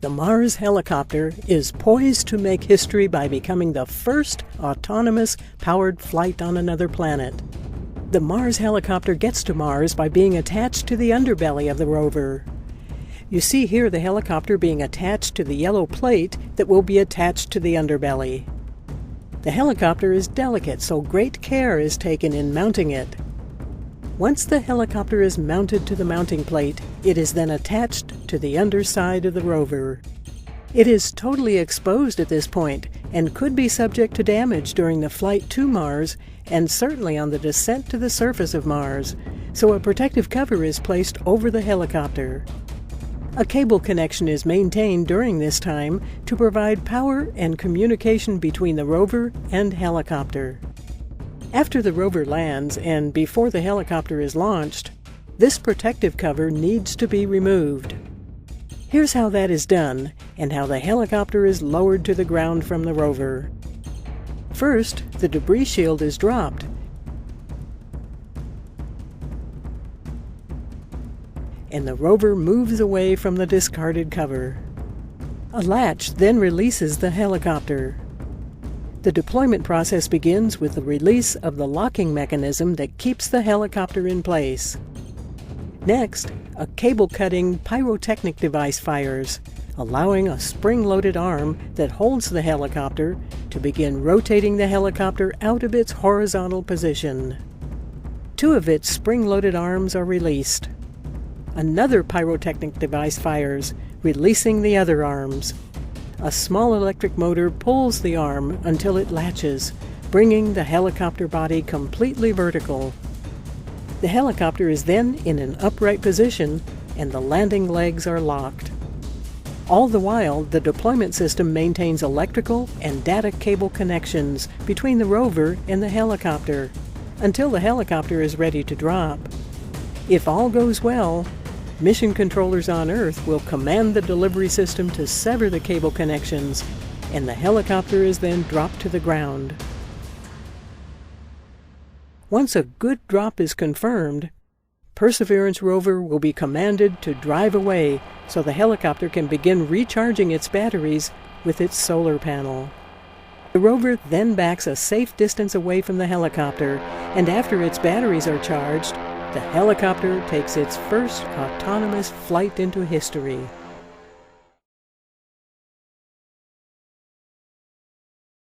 The Mars helicopter is poised to make history by becoming the first autonomous, powered flight on another planet. The Mars helicopter gets to Mars by being attached to the underbelly of the rover. You see here the helicopter being attached to the yellow plate that will be attached to the underbelly. The helicopter is delicate, so great care is taken in mounting it. Once the helicopter is mounted to the mounting plate, it is then attached to the underside of the rover. It is totally exposed at this point and could be subject to damage during the flight to Mars and certainly on the descent to the surface of Mars, so a protective cover is placed over the helicopter. A cable connection is maintained during this time to provide power and communication between the rover and helicopter. After the rover lands and before the helicopter is launched, this protective cover needs to be removed. Here's how that is done and how the helicopter is lowered to the ground from the rover. First, the debris shield is dropped, and the rover moves away from the discarded cover. A latch then releases the helicopter. The deployment process begins with the release of the locking mechanism that keeps the helicopter in place. Next, a cable-cutting pyrotechnic device fires, allowing a spring-loaded arm that holds the helicopter to begin rotating the helicopter out of its horizontal position. Two of its spring-loaded arms are released. Another pyrotechnic device fires, releasing the other arms. A small electric motor pulls the arm until it latches, bringing the helicopter body completely vertical. The helicopter is then in an upright position and the landing legs are locked. All the while, the deployment system maintains electrical and data cable connections between the rover and the helicopter until the helicopter is ready to drop. If all goes well, mission controllers on Earth will command the delivery system to sever the cable connections, and the helicopter is then dropped to the ground. Once a good drop is confirmed, Perseverance rover will be commanded to drive away so the helicopter can begin recharging its batteries with its solar panel. The rover then backs a safe distance away from the helicopter, and after its batteries are charged, the helicopter takes its first autonomous flight into history.